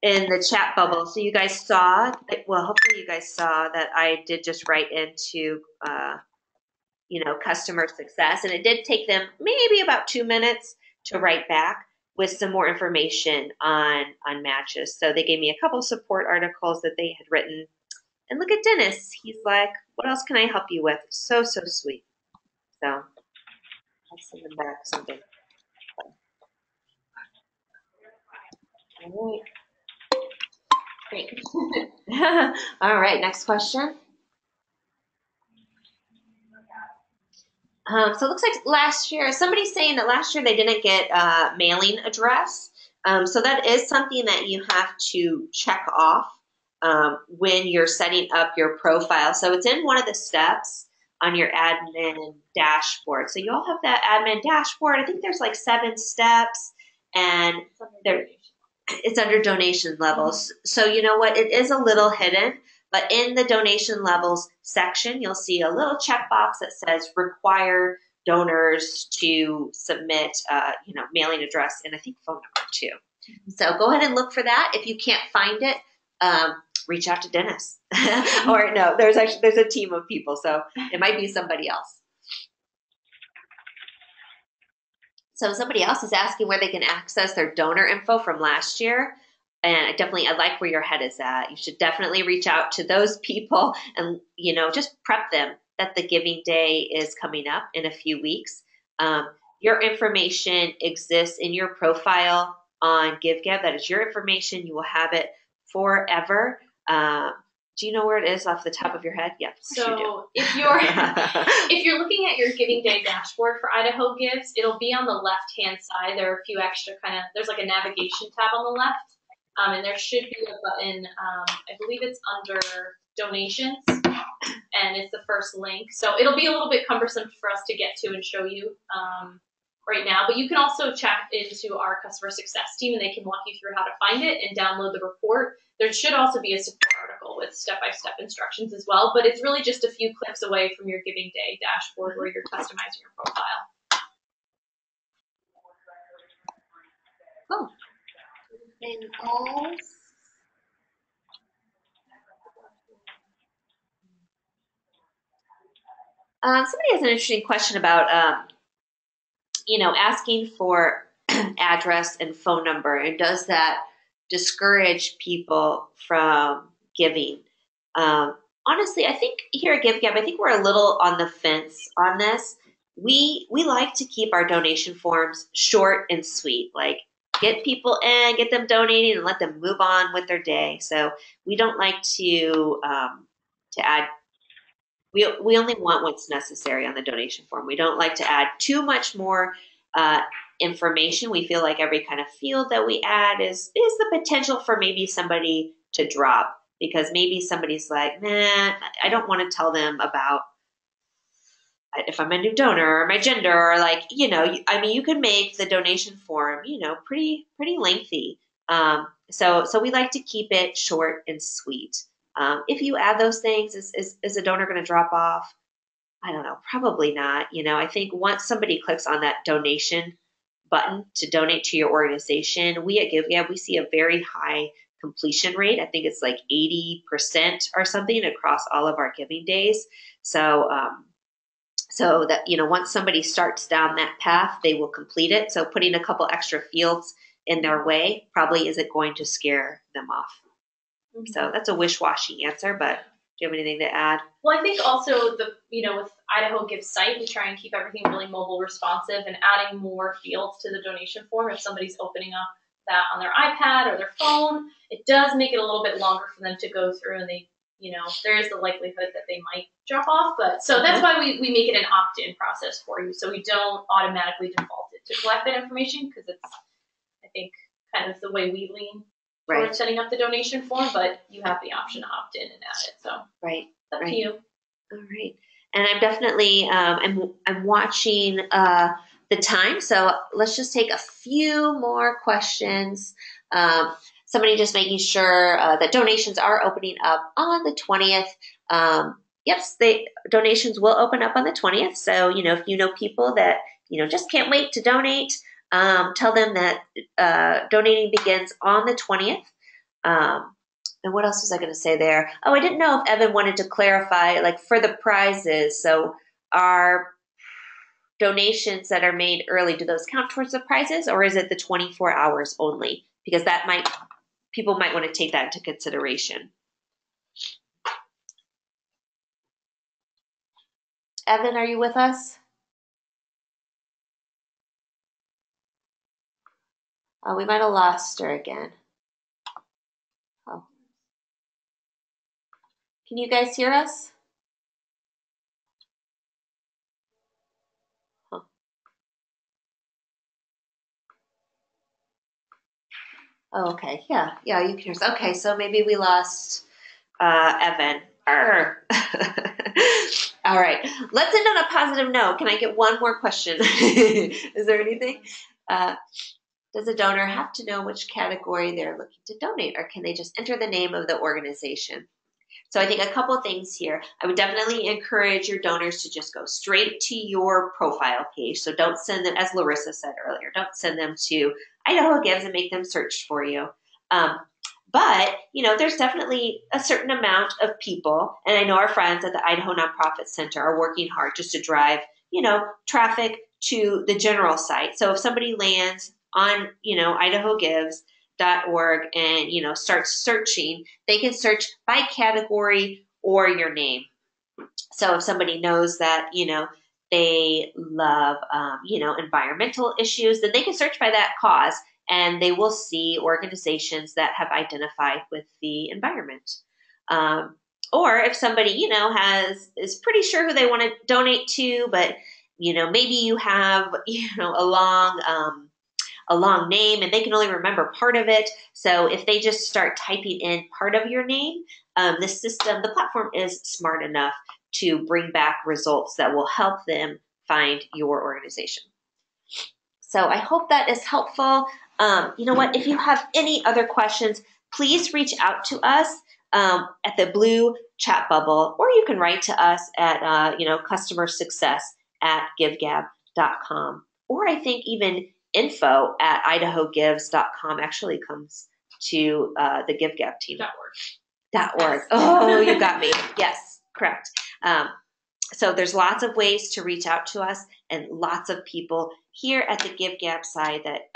in the chat bubble. So you guys saw, well, hopefully you guys saw that I did just write into, customer success. And it did take them maybe about 2 minutes to write back with some more information on matches. So they gave me a couple support articles that they had written. And look at Dennis. He's like, what else can I help you with? So, so sweet. So I'll send them back something. All right. Great. All right, next question. So it looks like last year, somebody's saying that last year they didn't get a mailing address. So that is something that you have to check off when you're setting up your profile. So it's in one of the steps on your admin dashboard. So you all have that admin dashboard. I think there's like 7 steps, and it's under donation levels. So you know what? It is a little hidden. But in the donation levels section, you'll see a little checkbox that says require donors to submit, mailing address and I think phone number too. So go ahead and look for that. If you can't find it, reach out to Dennis. Or no, there's a team of people, so it might be somebody else. So somebody else is asking where they can access their donor info from last year. And I like where your head is at. You should definitely reach out to those people and, just prep them that the giving day is coming up in a few weeks. Your information exists in your profile on GiveGab. That is your information. You will have it forever. Do you know where it is off the top of your head? Yeah. So if you're looking at your Giving Day dashboard for Idaho Gives, it'll be on the left-hand side. There are a few extra there's like a navigation tab on the left. And there should be a button, I believe it's under donations, and it's the first link. So it'll be a little bit cumbersome for us to get to and show you right now, but you can also chat into our customer success team and they can walk you through how to find it and download the report. There should also be a support article with step-by-step instructions as well, but it's really just a few clicks away from your Giving Day dashboard where you're customizing your profile. Cool. Anything else? Somebody has an interesting question about, asking for address and phone number, and does that discourage people from giving? Honestly, I think here at GiveGab, I think we're a little on the fence on this. We like to keep our donation forms short and sweet, like get people in, get them donating, and let them move on with their day. So we don't like to add. We only want what's necessary on the donation form. We don't like to add too much more information. We feel like every kind of field that we add is the potential for maybe somebody to drop, because maybe somebody's like, nah, I don't want to tell them about if I'm a new donor or my gender, or you can make the donation form, pretty lengthy. So we like to keep it short and sweet. If you add those things, is a donor going to drop off? I don't know, probably not. I think once somebody clicks on that donation button to donate to your organization, we at GiveGab, we see a very high completion rate. I think it's like 80% or something across all of our giving days. So that, once somebody starts down that path, they will complete it. So putting a couple extra fields in their way probably isn't going to scare them off. So that's a wish-washy answer, but do you have anything to add? Well, I think also with Idaho Gives site, we try and keep everything really mobile responsive and adding more fields to the donation form. If somebody's opening up that on their iPad or their phone, it does make it a little bit longer for them to go through, and there is the likelihood that they might drop off. But so that's why we make it an opt-in process for you. So we don't automatically default it to collect that information, because it's, I think, kind of the way we lean towards setting up the donation form, but you have the option to opt in and add it. So it's up to you. All right. And I'm definitely, I'm watching the time. So let's just take a few more questions. Somebody just making sure that donations are opening up on the 20th. Yes, donations will open up on the 20th. So, if you know people that, just can't wait to donate, tell them that donating begins on the 20th. And what else was I going to say there? Oh, I didn't know if Evan wanted to clarify, like for the prizes. So our donations that are made early, do those count towards the prizes, or is it the 24 hours only? Because people might want to take that into consideration. Evan, are you with us? Oh, we might have lost her again. Oh. Can you guys hear us? Huh. Oh, okay. Yeah, you can hear us. Okay, so maybe we lost Evan. All right. Let's end on a positive note. Can I get one more question? Is there anything? Does a donor have to know which category they're looking to donate, or can they just enter the name of the organization? So I think a couple things here. I would definitely encourage your donors to just go straight to your profile page. So don't send them, as Larissa said earlier, don't send them to Idaho Gives and make them search for you. But, there's definitely a certain amount of people, and I know our friends at the Idaho Nonprofit Center are working hard just to drive, traffic to the general site. So if somebody lands on, idahogives.org and, starts searching, they can search by category or your name. So if somebody knows that, they love, environmental issues, then they can search by that cause, and they will see organizations that have identified with the environment. Or if somebody, is pretty sure who they want to donate to, but, maybe you have, a long name and they can only remember part of it. So if they just start typing in part of your name, the platform is smart enough to bring back results that will help them find your organization. So I hope that is helpful. You know what? If you have any other questions, please reach out to us at the blue chat bubble, or you can write to us at customer success at givegab.com. Or I think even info at idahogives.com actually comes to the GiveGab team. .org. Oh, you got me. Yes, correct. So there's lots of ways to reach out to us, and lots of people here at the GiveGab side that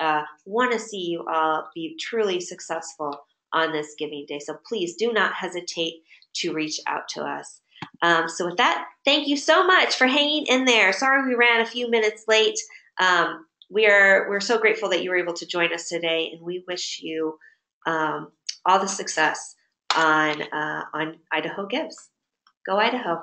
want to see you all be truly successful on this giving day. So please do not hesitate to reach out to us. So with that, thank you so much for hanging in there. Sorry we ran a few minutes late. We're so grateful that you were able to join us today, and we wish you all the success on Idaho Gives. Go Idaho.